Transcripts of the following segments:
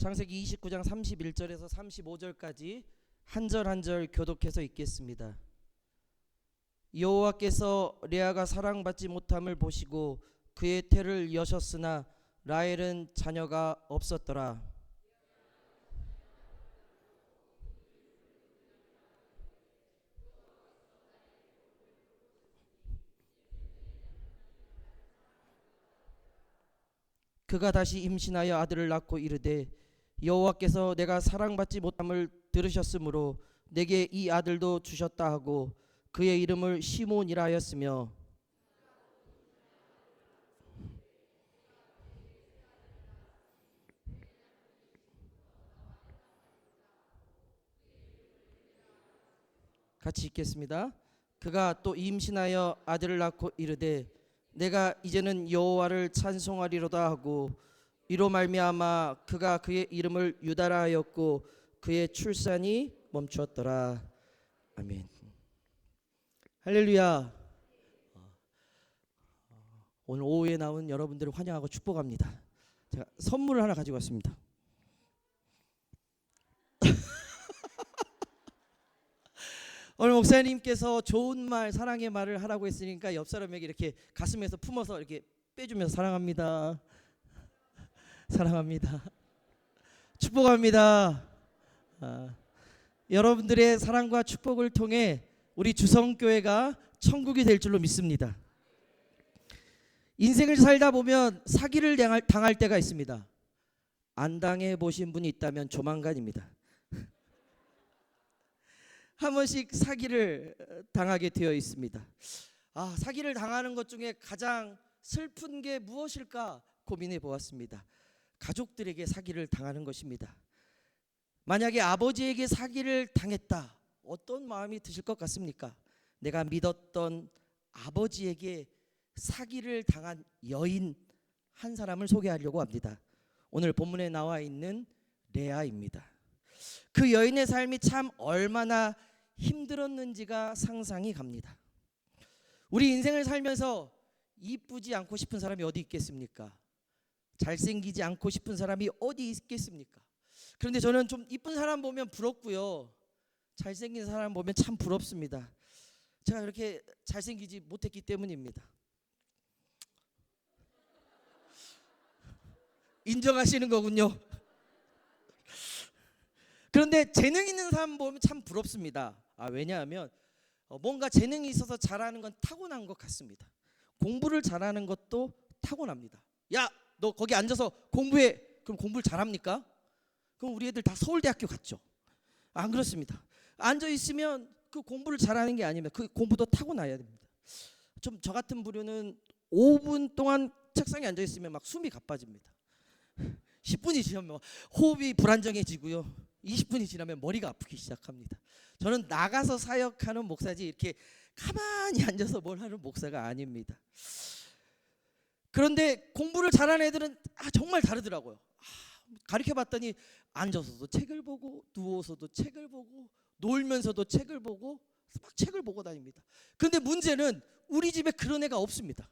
창세기 29장 31절에서 35절까지 한 절 한 절 교독해서 읽겠습니다. 여호와께서 레아가 사랑받지 못함을 보시고 그의 태를 여셨으나 라헬은 자녀가 없었더라. 그가 다시 임신하여 아들을 낳고 이르되 여호와께서 내가 사랑받지 못함을 들으셨으므로 내게 이 아들도 주셨다 하고 그의 이름을 시몬이라 하였으며 같이 읽겠습니다. 그가 또 임신하여 아들을 낳고 이르되 내가 이제는 여호와를 찬송하리로다 하고 이로 말미암아 그가 그의 이름을 유다라 하였고 그의 출산이 멈추었더라. 아멘. 할렐루야. 오늘 오후에 나온 여러분들을 환영하고 축복합니다. 제가 선물을 하나 가지고 왔습니다. 오늘 목사님께서 좋은 말, 사랑의 말을 하라고 했으니까 옆 사람에게 이렇게 가슴에서 품어서 이렇게 빼주면서 사랑합니다. 사랑합니다. 축복합니다. 여러분들의 사랑과 축복을 통해 우리 주성교회가 천국이 될 줄로 믿습니다. 인생을 살다 보면 사기를 당할 때가 있습니다. 안 당해 보신 분이 있다면 조만간입니다. 한 번씩 사기를 당하게 되어 있습니다. 사기를 당하는 것 중에 가장 슬픈 게 무엇일까 고민해 보았습니다. 가족들에게 사기를 당하는 것입니다. 만약에 아버지에게 사기를 당했다, 어떤 마음이 드실 것 같습니까? 내가 믿었던 아버지에게 사기를 당한 여인 한 사람을 소개하려고 합니다. 오늘 본문에 나와 있는 레아입니다. 그 여인의 삶이 참 얼마나 힘들었는지가 상상이 갑니다. 우리 인생을 살면서 이쁘지 않고 싶은 사람이 어디 있겠습니까? 잘생기지 않고 싶은 사람이 어디 있겠습니까? 그런데 저는 좀 이쁜 사람 보면 부럽고요, 잘생긴 사람 보면 참 부럽습니다. 제가 그렇게 잘생기지 못했기 때문입니다. 인정하시는 거군요. 그런데 재능 있는 사람 보면 참 부럽습니다. 왜냐하면 뭔가 재능이 있어서 잘하는 건 타고난 것 같습니다. 공부를 잘하는 것도 타고납니다. 야, 너 거기 앉아서 공부해. 그럼 공부를 잘합니까? 그럼 우리 애들 다 서울대학교 갔죠. 안 그렇습니다. 앉아 있으면 그 공부를 잘하는 게 아니면 그 공부도 타고나야 됩니다. 좀 저 같은 부류는 5분 동안 책상에 앉아 있으면 막 숨이 가빠집니다. 10분이 지나면 호흡이 불안정해지고요, 20분이 지나면 머리가 아프기 시작합니다. 저는 나가서 사역하는 목사지 이렇게 가만히 앉아서 뭘 하는 목사가 아닙니다. 그런데 공부를 잘하는 애들은 정말 다르더라고요. 가르쳐봤더니 앉아서도 책을 보고 누워서도 책을 보고 놀면서도 책을 보고 막 책을 보고 다닙니다. 그런데 문제는 우리 집에 그런 애가 없습니다.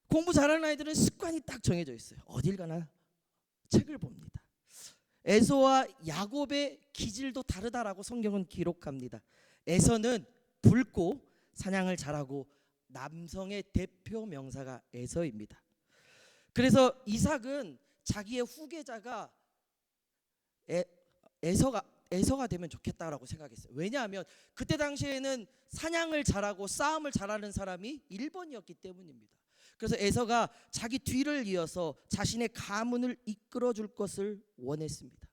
공부 잘하는 아이들은 습관이 딱 정해져 있어요. 어딜 가나 책을 봅니다. 에서와 야곱의 기질도 다르다라고 성경은 기록합니다. 에서는 붉고 사냥을 잘하고 남성의 대표 명사가 에서입니다. 그래서 이삭은 자기의 후계자가 에서가 되면 좋겠다라고 생각했어요. 왜냐하면 그때 당시에는 사냥을 잘하고 싸움을 잘하는 사람이 1번이었기 때문입니다. 그래서 에서가 자기 뒤를 이어서 자신의 가문을 이끌어줄 것을 원했습니다.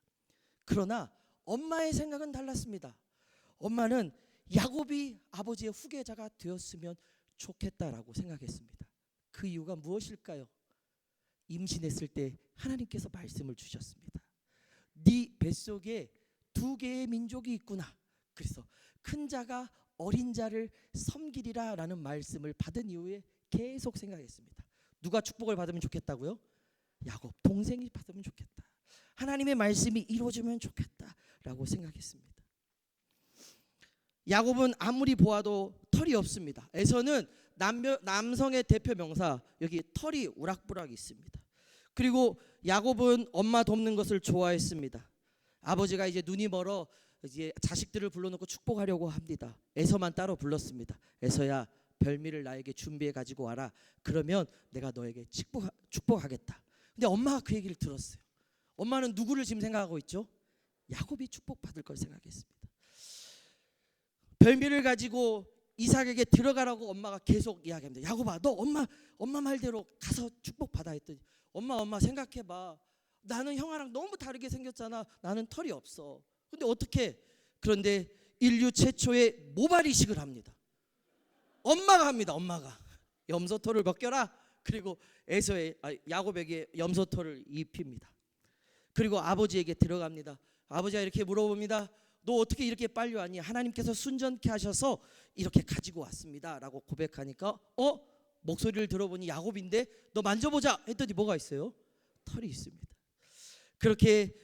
그러나 엄마의 생각은 달랐습니다. 엄마는 야곱이 아버지의 후계자가 되었으면 좋겠다라고 생각했습니다. 그 이유가 무엇일까요? 임신했을 때 하나님께서 말씀을 주셨습니다. 네 뱃속에 2개의 민족이 있구나. 그래서 큰 자가 어린 자를 섬기리라 라는 말씀을 받은 이후에 계속 생각했습니다. 누가 축복을 받으면 좋겠다고요? 야곱 동생이 받으면 좋겠다. 하나님의 말씀이 이루어지면 좋겠다라고 생각했습니다. 야곱은 아무리 보아도 털이 없습니다. 에서는 남성의 대표 명사, 여기 털이 우락부락 있습니다. 그리고 야곱은 엄마 돕는 것을 좋아했습니다. 아버지가 이제 눈이 멀어 이제 자식들을 불러놓고 축복하려고 합니다. 에서만 따로 불렀습니다. 에서야, 별미를 나에게 준비해 가지고 와라. 그러면 내가 너에게 축복하겠다. 근데 엄마가 그 얘기를 들었어요. 엄마는 누구를 지금 생각하고 있죠? 야곱이 축복받을 걸 생각했습니다. 별미를 가지고 이삭에게 들어가라고 엄마가 계속 이야기합니다. 야곱아, 너 엄마 말대로 가서 축복받아 했더니 엄마 생각해봐. 나는 형아랑 너무 다르게 생겼잖아. 나는 털이 없어. 근데 어떻게? 그런데 인류 최초의 모발 이식을 합니다. 엄마가 합니다. 엄마가 염소털을 벗겨라. 그리고 야곱에게 염소털을 입힙니다. 그리고 아버지에게 들어갑니다. 아버지가 이렇게 물어봅니다. 너 어떻게 이렇게 빨리 왔니? 하나님께서 순전케 하셔서 이렇게 가지고 왔습니다 라고 고백하니까 목소리를 들어보니 야곱인데 너 만져보자 했더니 뭐가 있어요? 털이 있습니다. 그렇게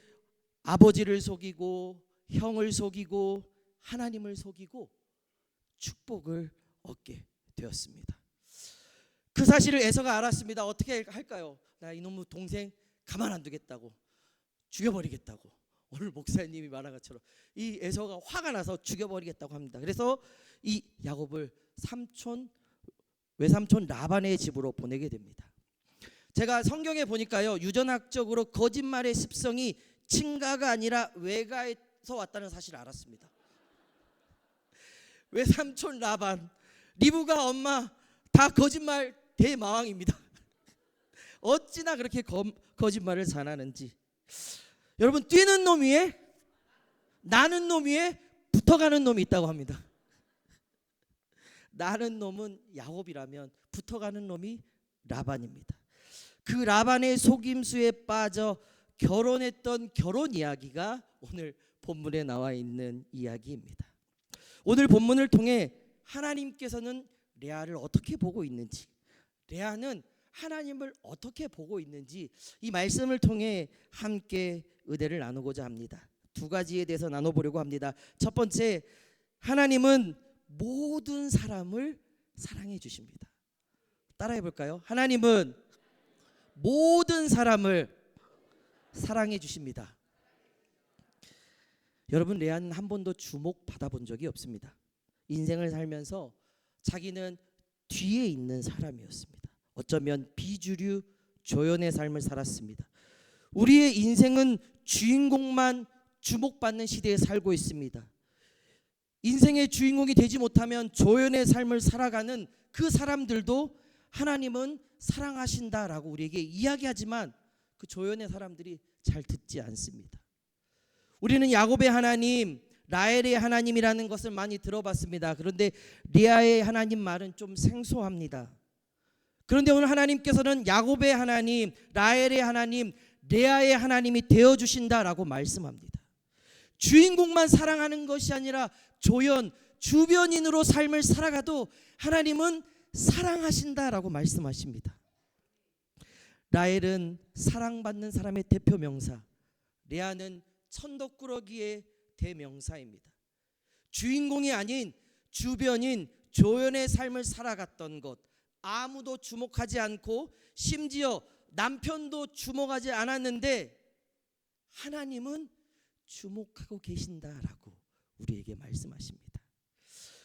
아버지를 속이고 형을 속이고 하나님을 속이고 축복을 얻게 되었습니다. 그 사실을 에서가 알았습니다. 어떻게 할까요? 나 이놈의 동생 가만 안 두겠다고, 죽여버리겠다고. 오늘 목사님이 말한 것처럼 이 에서가 화가 나서 죽여버리겠다고 합니다. 그래서 이 야곱을 외삼촌 라반의 집으로 보내게 됩니다. 제가 성경에 보니까요, 유전학적으로 거짓말의 습성이 친가가 아니라 외가에서 왔다는 사실을 알았습니다. 외삼촌 라반, 리브가 엄마 다 거짓말 대마왕입니다. 어찌나 그렇게 거짓말을 잘하는지. 여러분, 뛰는 놈 위에 나는 놈 위에 붙어가는 놈이 있다고 합니다. 나는 놈은 야곱이라면 붙어가는 놈이 라반입니다. 그 라반의 속임수에 빠져 결혼했던 결혼 이야기가 오늘 본문에 나와 있는 이야기입니다. 오늘 본문을 통해 하나님께서는 레아를 어떻게 보고 있는지, 레아는 하나님을 어떻게 보고 있는지 이 말씀을 통해 함께 의대를 나누고자 합니다. 두 가지에 대해서 나눠보려고 합니다. 첫 번째, 하나님은 모든 사람을 사랑해 주십니다. 따라해 볼까요? 하나님은 모든 사람을 사랑해 주십니다. 여러분, 레아는 한 번도 주목받아 본 적이 없습니다. 인생을 살면서 자기는 뒤에 있는 사람이었습니다. 어쩌면 비주류 조연의 삶을 살았습니다. 우리의 인생은 주인공만 주목받는 시대에 살고 있습니다. 인생의 주인공이 되지 못하면 조연의 삶을 살아가는 그 사람들도 하나님은 사랑하신다라고 우리에게 이야기하지만 그 조연의 사람들이 잘 듣지 않습니다. 우리는 야곱의 하나님, 라헬의 하나님이라는 것을 많이 들어봤습니다. 그런데 리아의 하나님 말은 좀 생소합니다. 그런데 오늘 하나님께서는 야곱의 하나님, 라헬의 하나님, 레아의 하나님이 되어주신다라고 말씀합니다. 주인공만 사랑하는 것이 아니라 조연, 주변인으로 삶을 살아가도 하나님은 사랑하신다라고 말씀하십니다. 라헬은 사랑받는 사람의 대표 명사, 레아는 천덕꾸러기의 대명사입니다. 주인공이 아닌 주변인, 조연의 삶을 살아갔던 것, 아무도 주목하지 않고 심지어 남편도 주목하지 않았는데 하나님은 주목하고 계신다라고 우리에게 말씀하십니다.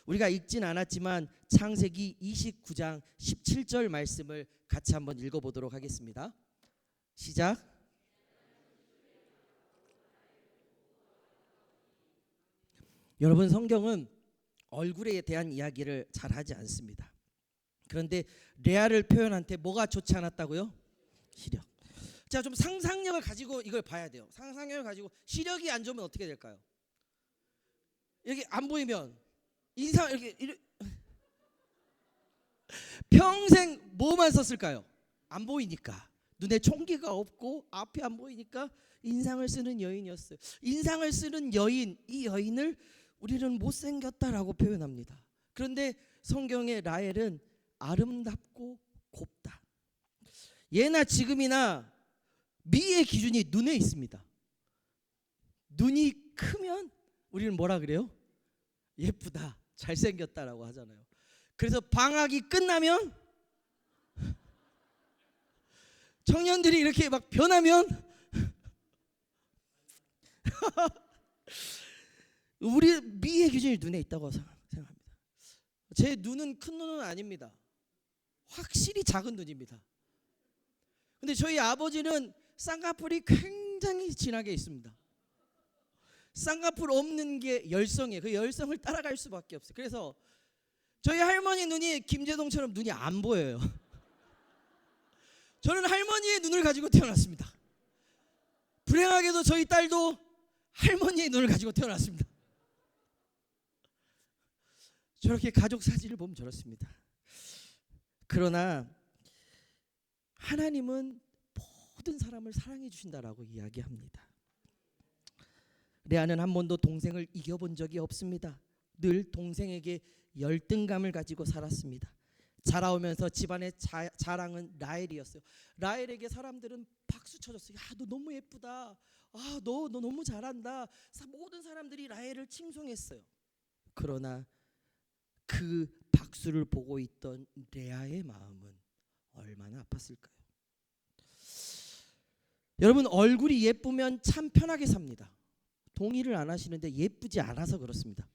우리가 읽진 않았지만 창세기 29장 17절 말씀을 같이 한번 읽어보도록 하겠습니다. 시작. 여러분, 성경은 얼굴에 대한 이야기를 잘 하지 않습니다. 그런데 레아를 표현한 때 뭐가 좋지 않았다고요? 시력. 자, 좀 상상력을 가지고 이걸 봐야 돼요. 상상력을 가지고 시력이 안 좋으면 어떻게 될까요? 여기 안 보이면 인상 이렇게 평생 뭐만 썼을까요? 안 보이니까. 눈에 총기가 없고 앞이 안 보이니까 인상을 쓰는 여인이었어요. 인상을 쓰는 여인, 이 여인을 우리는 못생겼다라고 표현합니다. 그런데 성경의 라헬은 아름답고 곱다. 예나 지금이나 미의 기준이 눈에 있습니다. 눈이 크면 우리는 뭐라 그래요? 예쁘다, 잘생겼다라고 하잖아요. 그래서 방학이 끝나면 청년들이 이렇게 막 변하면 우리 미의 기준이 눈에 있다고 생각합니다. 제 눈은 큰 눈은 아닙니다. 확실히 작은 눈입니다. 근데 저희 아버지는 쌍꺼풀이 굉장히 진하게 있습니다. 쌍꺼풀 없는 게 열성이에요. 그 열성을 따라갈 수밖에 없어요. 그래서 저희 할머니 눈이 김재동처럼 눈이 안 보여요. 저는 할머니의 눈을 가지고 태어났습니다. 불행하게도 저희 딸도 할머니의 눈을 가지고 태어났습니다. 저렇게 가족 사진을 보면 저렇습니다. 그러나 하나님은 모든 사람을 사랑해 주신다라고 이야기합니다. 레아는 한 번도 동생을 이겨본 적이 없습니다. 늘 동생에게 열등감을 가지고 살았습니다. 자라오면서 집안의 자랑은 라헬이었어요. 라헬에게 사람들은 박수 쳐줬어요. 야, 너 너무 예쁘다. 아, 너 너무 잘한다. 모든 사람들이 라헬을 칭송했어요. 그러나 그 박수를 보고 있던 레아의 마음은 얼마나 아팠을까요? 여러분, 얼굴이 예쁘면 참 편하게 삽니다. 동의를 안 하시는데 예쁘지 않아서 그렇습니다.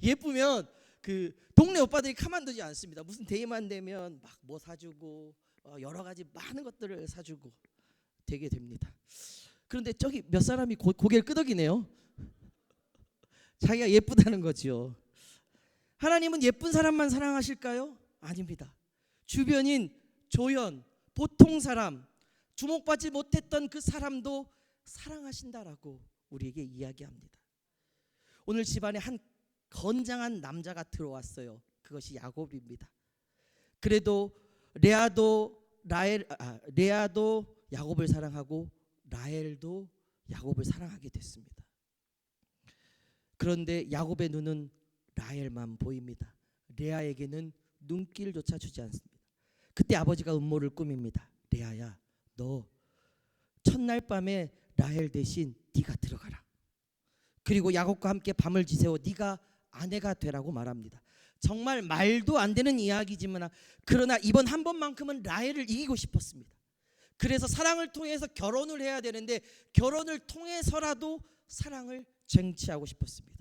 예쁘면 그 동네 오빠들이 가만두지 않습니다. 무슨 데이만 되면 막 뭐 사주고 여러 가지 많은 것들을 사주고 되게 됩니다. 그런데 저기 몇 사람이 고개를 끄덕이네요. 자기가 예쁘다는 거죠. 하나님은 예쁜 사람만 사랑하실까요? 아닙니다. 주변인 조연, 보통 사람, 주목받지 못했던 그 사람도 사랑하신다라고 우리에게 이야기합니다. 오늘 집안에 한 건장한 남자가 들어왔어요. 그것이 야곱입니다. 그래도 레아도 야곱을 사랑하고 라헬도 야곱을 사랑하게 됐습니다. 그런데 야곱의 눈은 라헬만 보입니다. 레아에게는 눈길조차 주지 않습니다. 그때 아버지가 음모를 꾸밉니다. 레아야, 너 첫날 밤에 라헬 대신 네가 들어가라. 그리고 야곱과 함께 밤을 지새워 네가 아내가 되라고 말합니다. 정말 말도 안 되는 이야기지만 그러나 이번 한 번만큼은 라헬을 이기고 싶었습니다. 그래서 사랑을 통해서 결혼을 해야 되는데 결혼을 통해서라도 사랑을 쟁취하고 싶었습니다.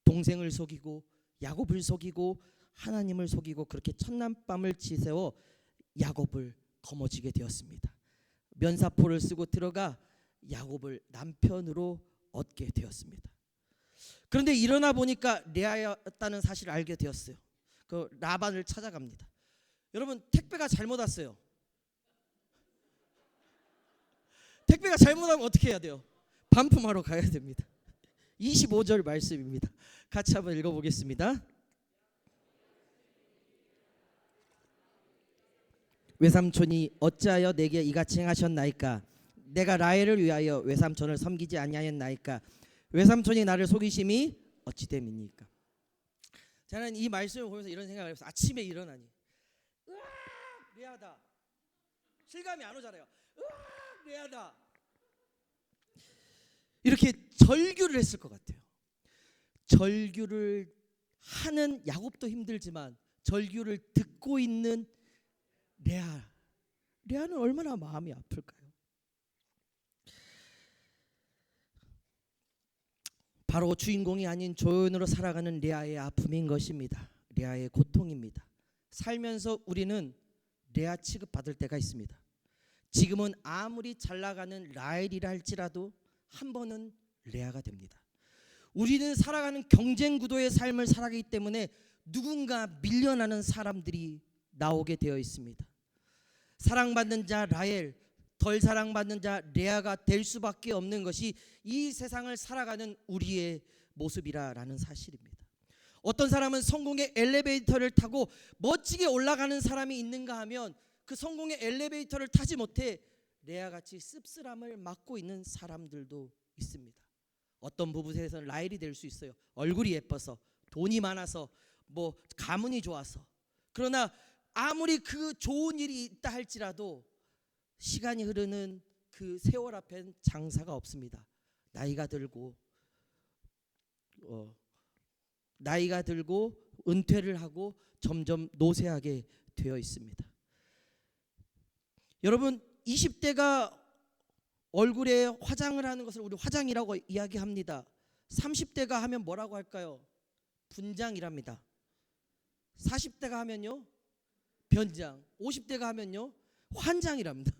동생을 속이고 야곱을 속이고 하나님을 속이고 그렇게 첫날 밤을 지새워 야곱을 거머쥐게 되었습니다. 면사포를 쓰고 들어가 야곱을 남편으로 얻게 되었습니다. 그런데 일어나 보니까 레아였다는 사실을 알게 되었어요. 그 라반을 찾아갑니다. 여러분, 택배가 잘못 왔어요. 택배가 잘못하면 어떻게 해야 돼요? 반품하러 가야 됩니다. 25절 말씀입니다. 같이 한번 읽어보겠습니다. 외삼촌이 어찌하여 내게 이같이 행하셨나이까? 내가 라헬을 위하여 외삼촌을 섬기지 아니하였나이까? 외삼촌이 나를 속이심이 어찌 됨이니까? 저는 이 말씀을 보면서 이런 생각을 했어요. 아침에 일어나니 으악, 레아다. 실감이 안 오잖아요. 으악, 레아다. 이렇게 절규를 했을 것 같아요. 절규를 하는 야곱도 힘들지만 절규를 듣고 있는 레아는 얼마나 마음이 아플까요? 바로 주인공이 아닌 조연으로 살아가는 레아의 아픔인 것입니다. 레아의 고통입니다. 살면서 우리는 레아 취급받을 때가 있습니다. 지금은 아무리 잘 나가는 라헬이라 할지라도 한 번은 레아가 됩니다. 우리는 살아가는 경쟁 구도의 삶을 살아가기 때문에 누군가 밀려나는 사람들이 나오게 되어 있습니다. 사랑받는 자 라헬, 덜 사랑받는 자 레아가 될 수밖에 없는 것이 이 세상을 살아가는 우리의 모습이라는 사실입니다. 어떤 사람은 성공의 엘리베이터를 타고 멋지게 올라가는 사람이 있는가 하면 그 성공의 엘리베이터를 타지 못해 레아같이 씁쓸함을 맡고 있는 사람들도 있습니다. 어떤 부부에서는 라헬이 될 수 있어요. 얼굴이 예뻐서, 돈이 많아서, 뭐 가문이 좋아서. 그러나 아무리 그 좋은 일이 있다 할지라도 시간이 흐르는 그 세월 앞엔 장사가 없습니다. 나이가 들고 은퇴를 하고 점점 노쇠하게 되어 있습니다. 여러분 20대가 얼굴에 화장을 하는 것을 우리 화장이라고 이야기합니다. 30대가 하면 뭐라고 할까요? 분장이랍니다. 40대가 하면요 변장, 50대가 하면요 환장이랍니다.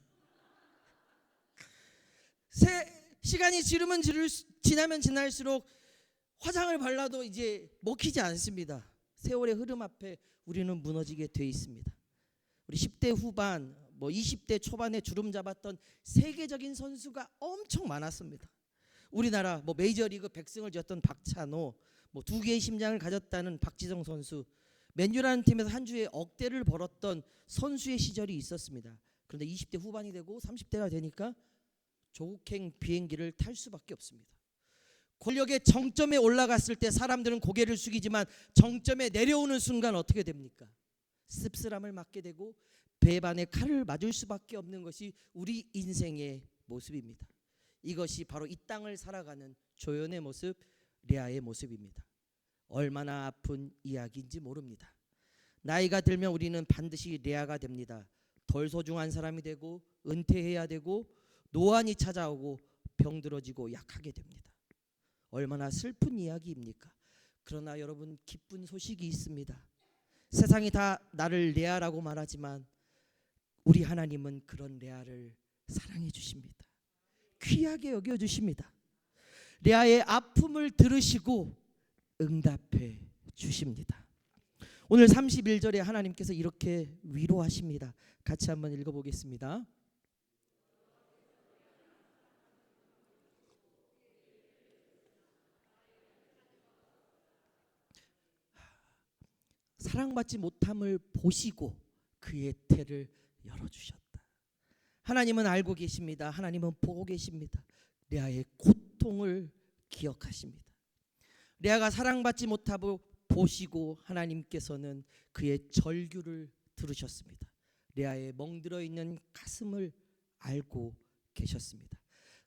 시간이 지나면 지날수록 화장을 발라도 이제 먹히지 않습니다. 세월의 흐름 앞에 우리는 무너지게 돼 있습니다. 우리 10대 후반, 20대 초반에 주름 잡았던 세계적인 선수가 엄청 많았습니다. 우리나라 메이저리그 100승을 지었던 박찬호, 2개의 심장을 가졌다는 박지성 선수, 맨유라는 팀에서 한 주에 억대를 벌었던 선수의 시절이 있었습니다. 그런데 20대 후반이 되고 30대가 되니까 조국행 비행기를 탈 수밖에 없습니다. 권력의 정점에 올라갔을 때 사람들은 고개를 숙이지만 정점에 내려오는 순간 어떻게 됩니까? 씁쓸함을 맞게 되고 배반의 칼을 맞을 수밖에 없는 것이 우리 인생의 모습입니다. 이것이 바로 이 땅을 살아가는 조연의 모습, 레아의 모습입니다. 얼마나 아픈 이야기인지 모릅니다. 나이가 들면 우리는 반드시 레아가 됩니다. 덜 소중한 사람이 되고 은퇴해야 되고 노안이 찾아오고 병들어지고 약하게 됩니다. 얼마나 슬픈 이야기입니까? 그러나 여러분 기쁜 소식이 있습니다. 세상이 다 나를 레아라고 말하지만 우리 하나님은 그런 레아를 사랑해 주십니다. 귀하게 여겨 주십니다. 레아의 아픔을 들으시고 응답해 주십니다. 오늘 31절에 하나님께서 이렇게 위로하십니다. 같이 한번 읽어보겠습니다. 사랑받지 못함을 보시고 그의 태를 열어주셨다. 하나님은 알고 계십니다. 하나님은 보고 계십니다. 레아의 고통을 기억하십니다. 레아가 사랑받지 못하고 보시고 하나님께서는 그의 절규를 들으셨습니다. 레아의 멍들어 있는 가슴을 알고 계셨습니다.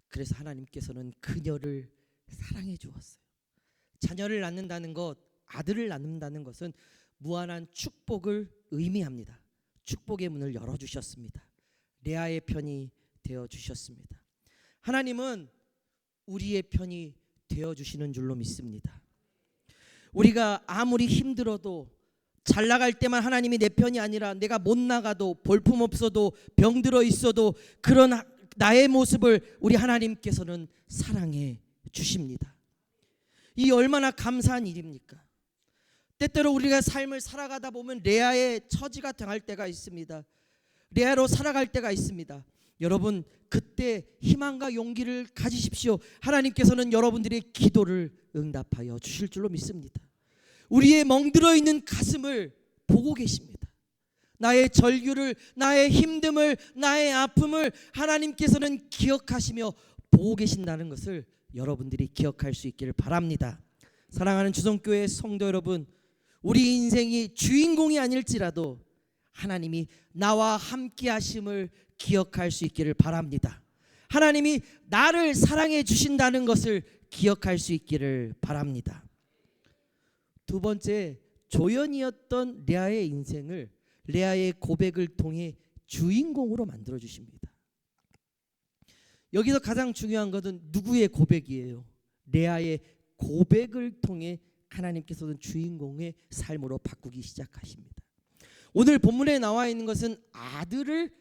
그래서 하나님께서는 그녀를 사랑해 주었어요. 자녀를 낳는다는 것, 아들을 낳는다는 것은 무한한 축복을 의미합니다. 축복의 문을 열어주셨습니다. 레아의 편이 되어주셨습니다. 하나님은 우리의 편이 되어주시는 줄로 믿습니다. 우리가 아무리 힘들어도 잘 나갈 때만 하나님이 내 편이 아니라 내가 못 나가도 볼품없어도 병들어 있어도 그런 나의 모습을 우리 하나님께서는 사랑해 주십니다. 이 얼마나 감사한 일입니까? 때때로 우리가 삶을 살아가다 보면 레아의 처지가 당할 때가 있습니다. 레아로 살아갈 때가 있습니다. 여러분 그때 희망과 용기를 가지십시오. 하나님께서는 여러분들의 기도를 응답하여 주실 줄로 믿습니다. 우리의 멍들어 있는 가슴을 보고 계십니다. 나의 절규를, 나의 힘듦을, 나의 아픔을 하나님께서는 기억하시며 보고 계신다는 것을 여러분들이 기억할 수 있기를 바랍니다. 사랑하는 주성교회 성도 여러분, 우리 인생이 주인공이 아닐지라도 하나님이 나와 함께 하심을 기억할 수 있기를 바랍니다. 하나님이 나를 사랑해 주신다는 것을 기억할 수 있기를 바랍니다. 두 번째, 조연이었던 레아의 인생을 레아의 고백을 통해 주인공으로 만들어 주십니다. 여기서 가장 중요한 것은 누구의 고백이에요? 레아의 고백을 통해 하나님께서는 주인공의 삶으로 바꾸기 시작하십니다. 오늘 본문에 나와 있는 것은 아들들의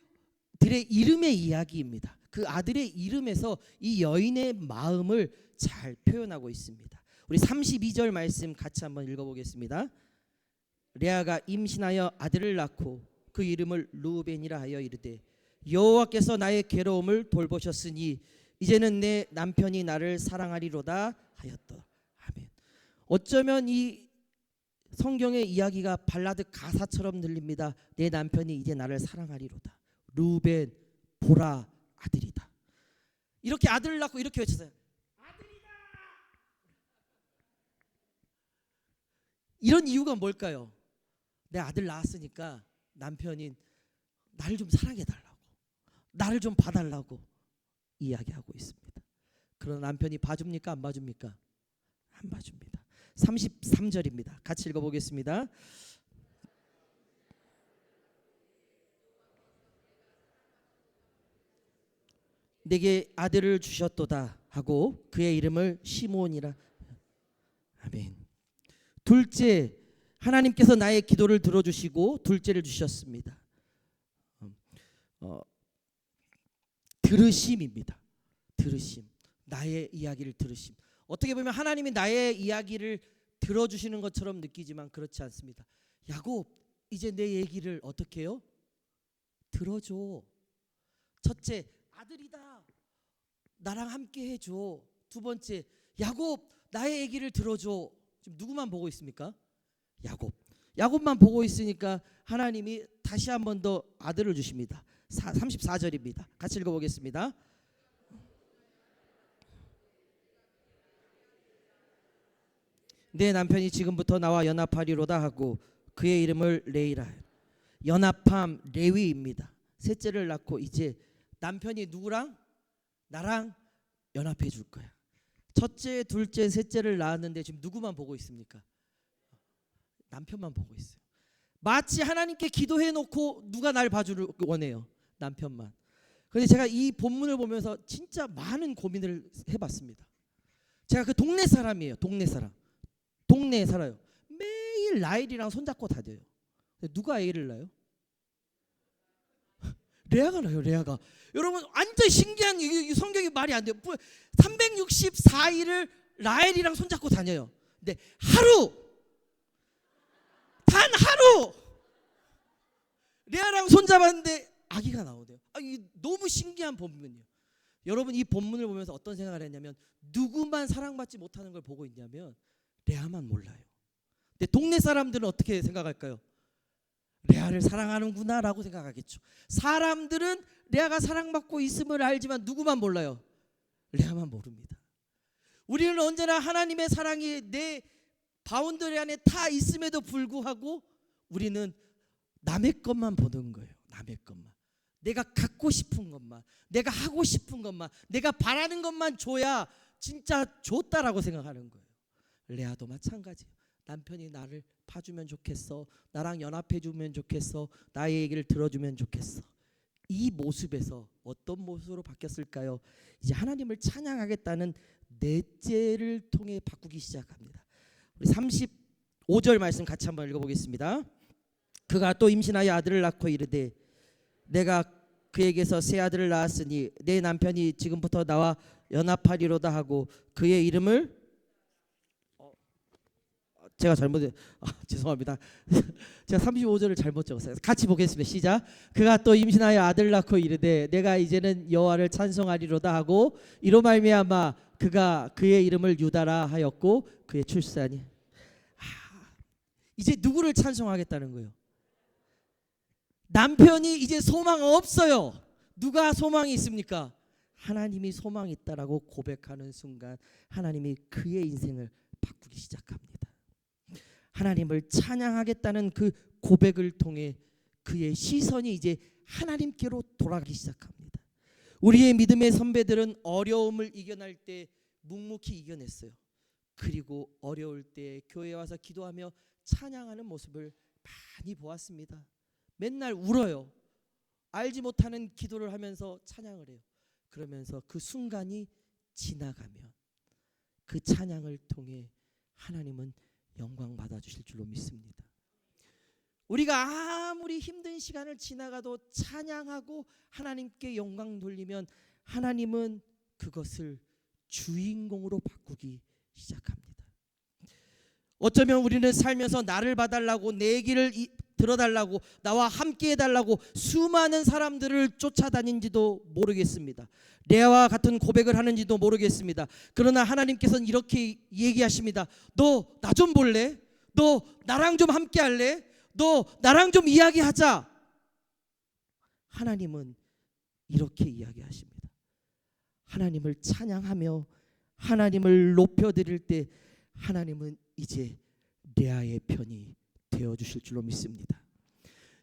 이름의 이야기입니다. 그 아들의 이름에서 이 여인의 마음을 잘 표현하고 있습니다. 우리 32절 말씀 같이 한번 읽어보겠습니다. 레아가 임신하여 아들을 낳고 그 이름을 루벤이라 하여 이르되 여호와께서 나의 괴로움을 돌보셨으니 이제는 내 남편이 나를 사랑하리로다 하였다. 아멘. 어쩌면 이 성경의 이야기가 발라드 가사처럼 들립니다. 내 남편이 이제 나를 사랑하리로다. 루벤 보라 아들이다. 이렇게 아들을 낳고 이렇게 외쳤어요. 아들이다. 이런 이유가 뭘까요? 내 아들 낳았으니까 남편이 나를 좀 사랑해달라고, 나를 좀 봐달라고 이야기하고 있습니다. 그러나 남편이 봐줍니까? 안 봐줍니까? 안 봐줍니다. 33절입니다. 같이 읽어보겠습니다. 내게 아들을 주셨도다 하고 그의 이름을 시므온이라. 아멘. 둘째, 하나님께서 나의 기도를 들어주시고 둘째를 주셨습니다. 들으심입니다. 들으심. 나의 이야기를 들으심. 어떻게 보면 하나님이 나의 이야기를 들어주시는 것처럼 느끼지만 그렇지 않습니다. 야곱, 이제 내 얘기를 어떻게 해요? 들어줘. 첫째, 아들이다. 나랑 함께 해줘. 두 번째, 야곱, 나의 얘기를 들어줘. 지금 누구만 보고 있습니까? 야곱만 보고 있으니까 하나님이 다시 한 번 더 아들을 주십니다. 34절입니다. 같이 읽어보겠습니다. 내 남편이 지금부터 나와 연합하리로다 하고 그의 이름을 레이라. 연합함, 레위입니다. 셋째를 낳고 이제 남편이 누구랑? 나랑 연합해 줄 거야. 첫째, 둘째, 셋째를 낳았는데 지금 누구만 보고 있습니까? 남편만 보고 있어요. 마치 하나님께 기도해 놓고 누가 날 봐주를 원해요? 남편만. 그런데 제가 이 본문을 보면서 진짜 많은 고민을 해봤습니다. 제가 그 동네 사람이에요. 동네에 살아요. 매일 라헬이랑 손잡고 다녀요. 누가 애를 낳아요? 레아가 나요. 레아가. 여러분 완전 신기한, 이 성경이 말이 안 돼요. 364일을 라헬이랑 손잡고 다녀요. 근데 단 하루 레아랑 손잡았는데 아기가 나오대요. 이게 너무 신기한 본문이에요. 여러분 이 본문을 보면서 어떤 생각을 했냐면, 누구만 사랑받지 못하는 걸 보고 있냐면 레아만 몰라요. 근데 동네 사람들은 어떻게 생각할까요? 레아를 사랑하는구나 라고 생각하겠죠. 사람들은 레아가 사랑받고 있음을 알지만 누구만 몰라요? 레아만 모릅니다. 우리는 언제나 하나님의 사랑이 내 바운더리 안에 다 있음에도 불구하고 우리는 남의 것만 보는 거예요. 남의 것만. 내가 갖고 싶은 것만, 내가 하고 싶은 것만, 내가 바라는 것만 줘야 진짜 좋다라고 생각하는 거예요. 레아도 마찬가지예요. 남편이 나를 봐주면 좋겠어, 나랑 연합해주면 좋겠어, 나의 얘기를 들어주면 좋겠어. 이 모습에서 어떤 모습으로 바뀌었을까요? 이제 하나님을 찬양하겠다는 넷째를 통해 바꾸기 시작합니다. 우리 35절 말씀 같이 한번 읽어보겠습니다. 그가 또 임신하여 아들을 낳고 이르되 내가 그에게서 새 아들을 낳았으니 내 남편이 지금부터 나와 연합하리로다 하고 그의 이름을, 제가 잘못해, 죄송합니다. 제가 35절을 잘못 적었어요. 같이 보겠습니다. 시작. 그가 또 임신하여 아들을 낳고 이르되 내가 이제는 여호와를 찬송하리로다 하고 이로 말미암아 그가 그의 이름을 유다라 하였고 그의 출산이. 이제 누구를 찬송하겠다는 거예요? 남편이 이제 소망 없어요. 누가 소망이 있습니까? 하나님이 소망이 있다라고 고백하는 순간 하나님이 그의 인생을 바꾸기 시작합니다. 하나님을 찬양하겠다는 그 고백을 통해 그의 시선이 이제 하나님께로 돌아가기 시작합니다. 우리의 믿음의 선배들은 어려움을 이겨낼 때 묵묵히 이겨냈어요. 그리고 어려울 때 교회에 와서 기도하며 찬양하는 모습을 많이 보았습니다. 맨날 울어요. 알지 못하는 기도를 하면서 찬양을 해요. 그러면서 그 순간이 지나가면 그 찬양을 통해 하나님은 영광 받아주실 줄로 믿습니다. 우리가 아무리 힘든 시간을 지나가도 찬양하고 하나님께 영광 돌리면 하나님은 그것을 주인공으로 바꾸기 시작합니다. 어쩌면 우리는 살면서 나를 봐달라고, 내 얘기를 들어달라고, 나와 함께 해달라고 수많은 사람들을 쫓아다닌지도 모르겠습니다. 레아와 같은 고백을 하는지도 모르겠습니다. 그러나 하나님께서는 이렇게 얘기하십니다. 너 나 좀 볼래? 너 나랑 좀 함께 할래? 너 나랑 좀 이야기하자. 하나님은 이렇게 이야기하십니다. 하나님을 찬양하며 하나님을 높여드릴 때 하나님은 이제 레아의 편이 되어주실 줄로 믿습니다.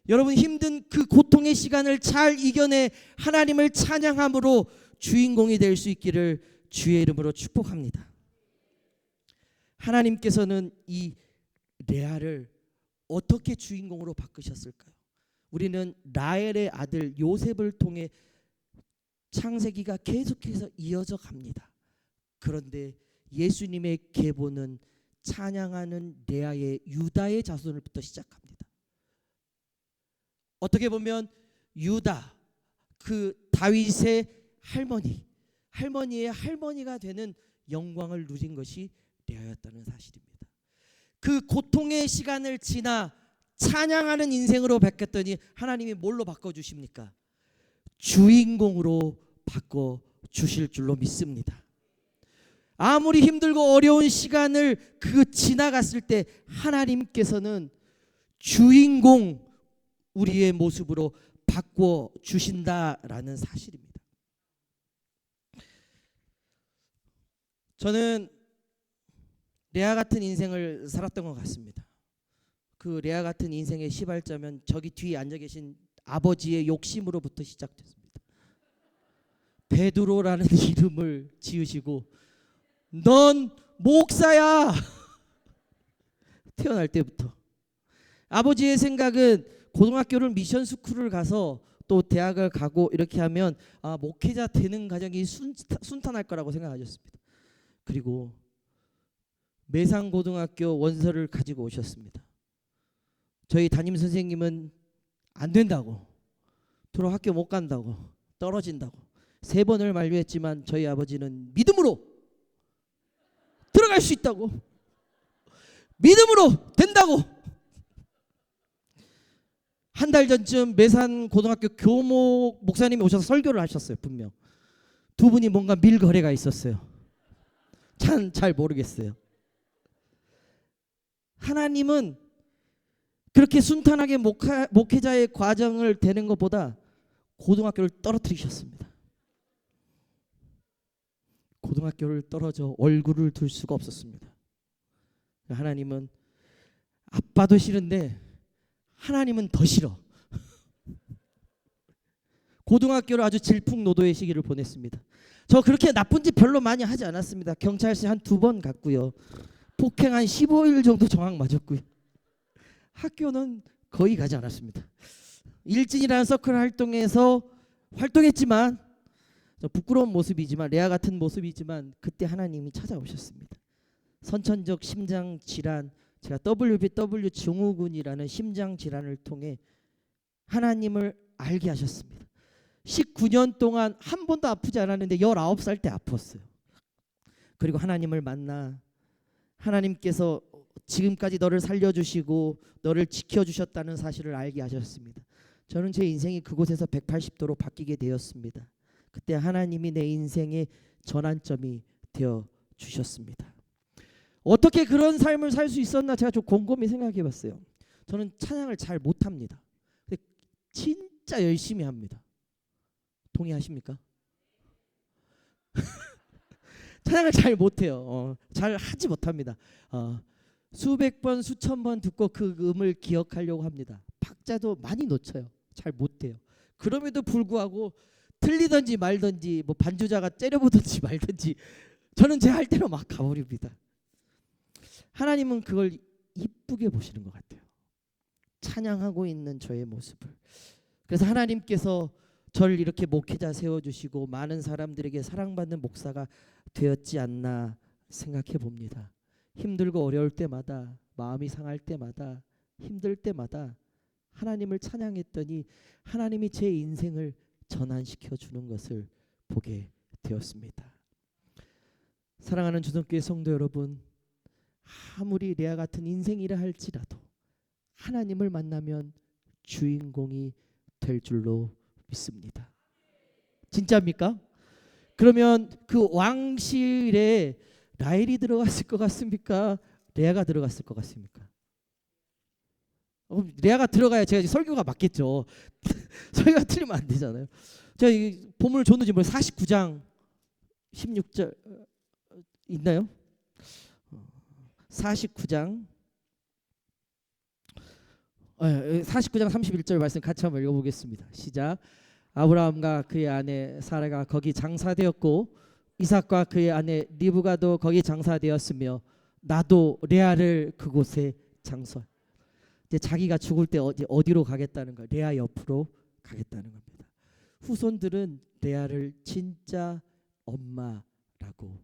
여러분 힘든 그 고통의 시간을 잘 이겨내 하나님을 찬양함으로 주인공이 될 수 있기를 주의 이름으로 축복합니다. 하나님께서는 이 레아를 어떻게 주인공으로 바꾸셨을까요? 우리는 라헬의 아들 요셉을 통해 창세기가 계속해서 이어져 갑니다. 그런데 예수님의 계보는 찬양하는 레아의 유다의 자손을부터 시작합니다. 어떻게 보면 유다, 그 다윗의 할머니의 할머니가 되는 영광을 누린 것이 레아였다는 사실입니다. 그 고통의 시간을 지나 찬양하는 인생으로 바뀌었더니 하나님이 뭘로 바꿔주십니까? 주인공으로 바꿔주실 줄로 믿습니다. 아무리 힘들고 어려운 시간을 지나갔을 때 하나님께서는 주인공 우리의 모습으로 바꿔주신다라는 사실입니다. 저는 레아 같은 인생을 살았던 것 같습니다. 그 레아 같은 인생의 시발자면 저기 뒤에 앉아 계신 아버지의 욕심으로부터 시작됐습니다. 베드로라는 이름을 지으시고 넌 목사야. 태어날 때부터 아버지의 생각은 고등학교를 미션 스쿨을 가서 또 대학을 가고 이렇게 하면 목회자 되는 가정이 순탄할 거라고 생각하셨습니다. 그리고 매상고등학교 원서를 가지고 오셨습니다. 저희 담임 선생님은 안 된다고, 들어 학교 못 간다고, 떨어진다고 3번을 만류했지만 저희 아버지는 믿음으로 들어갈 수 있다고, 믿음으로 된다고. 한 달 전쯤 매산고등학교 교목 목사님이 오셔서 설교를 하셨어요. 분명 두 분이 뭔가 밀거래가 있었어요. 참 잘 모르겠어요. 하나님은 그렇게 순탄하게 목회자의 과정을 되는 것보다 고등학교를 떨어뜨리셨습니다. 고등학교를 떨어져 얼굴을 둘 수가 없었습니다. 하나님은 아빠도 싫은데 하나님은 더 싫어. 고등학교를 아주 질풍노도의 시기를 보냈습니다. 저 그렇게 나쁜 짓 별로 많이 하지 않았습니다. 경찰서 한 2번 갔고요. 폭행 한 15일 정도 정학 맞았고요. 학교는 거의 가지 않았습니다. 일진이라는 서클 활동에서 활동했지만 부끄러운 모습이지만 레아 같은 모습이지만 그때 하나님이 찾아오셨습니다. 선천적 심장 질환, 제가 WBW 증후군이라는 심장 질환을 통해 하나님을 알게 하셨습니다. 19년 동안 한 번도 아프지 않았는데 19살 때 아팠어요. 그리고 하나님을 만나 하나님께서 지금까지 너를 살려주시고 너를 지켜주셨다는 사실을 알게 하셨습니다. 저는 제 인생이 그곳에서 180도로 바뀌게 되었습니다. 그때 하나님이 내 인생의 전환점이 되어 주셨습니다. 어떻게 그런 삶을 살 수 있었나 제가 좀 곰곰이 생각해 봤어요. 저는 찬양을 잘 못합니다. 근데 진짜 열심히 합니다. 동의하십니까? 찬양을 잘 못해요. 잘 하지 못합니다. 수백 번 수천 번 듣고 그 음을 기억하려고 합니다. 박자도 많이 놓쳐요. 잘 못해요. 그럼에도 불구하고 틀리든지 말든지 뭐 반주자가 째려보든지 말든지 저는 제 할 대로 막 가버립니다. 하나님은 그걸 이쁘게 보시는 것 같아요. 찬양하고 있는 저의 모습을. 그래서 하나님께서 저를 이렇게 목회자 세워주시고 많은 사람들에게 사랑받는 목사가 되었지 않나 생각해 봅니다. 힘들고 어려울 때마다, 마음이 상할 때마다, 힘들 때마다 하나님을 찬양했더니 하나님이 제 인생을 전환시켜 주는 것을 보게 되었습니다. 사랑하는 주동교회 성도 여러분, 아무리 레아 같은 인생이라 할지라도 하나님을 만나면 주인공이 될 줄로 믿습니다. 진짜입니까? 그러면 그 왕실에 라헬이 들어갔을 것 같습니까? 레아가 들어갔을 것 같습니까? 레아가 들어가야 제가 설교가 맞겠죠. 설교가 틀리면 안 되잖아요. 제가 이 본문을 줬는지 모르겠어요. 49장 16절 있나요? 49장 31절 말씀 같이 한번 읽어보겠습니다. 시작. 아브라함과 그의 아내 사라가 거기 장사되었고 이삭과 그의 아내 리브가도 거기 장사되었으며 나도 레아를 그곳에 장사. 이제 자기가 죽을 때 어디로 가겠다는 거예요? 레아 옆으로 가겠다는 겁니다. 후손들은 레아를 진짜 엄마라고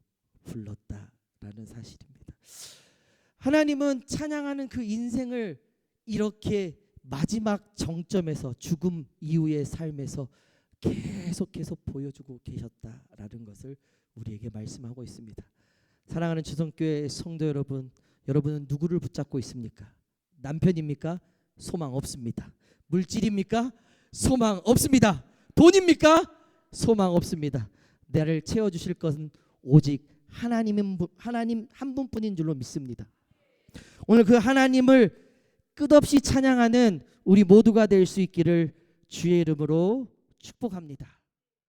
불렀다라는 사실입니다. 하나님은 찬양하는 그 인생을 이렇게 마지막 정점에서 죽음 이후의 삶에서 계속해서 보여주고 계셨다라는 것을 우리에게 말씀하고 있습니다. 사랑하는 주성교회 성도 여러분, 여러분은 누구를 붙잡고 있습니까? 남편입니까? 소망 없습니다. 물질입니까? 소망 없습니다. 돈입니까? 소망 없습니다. 나를 채워주실 것은 오직 하나님 한 분뿐인 줄로 믿습니다. 오늘 그 하나님을 끝없이 찬양하는 우리 모두가 될 수 있기를 주의 이름으로 축복합니다.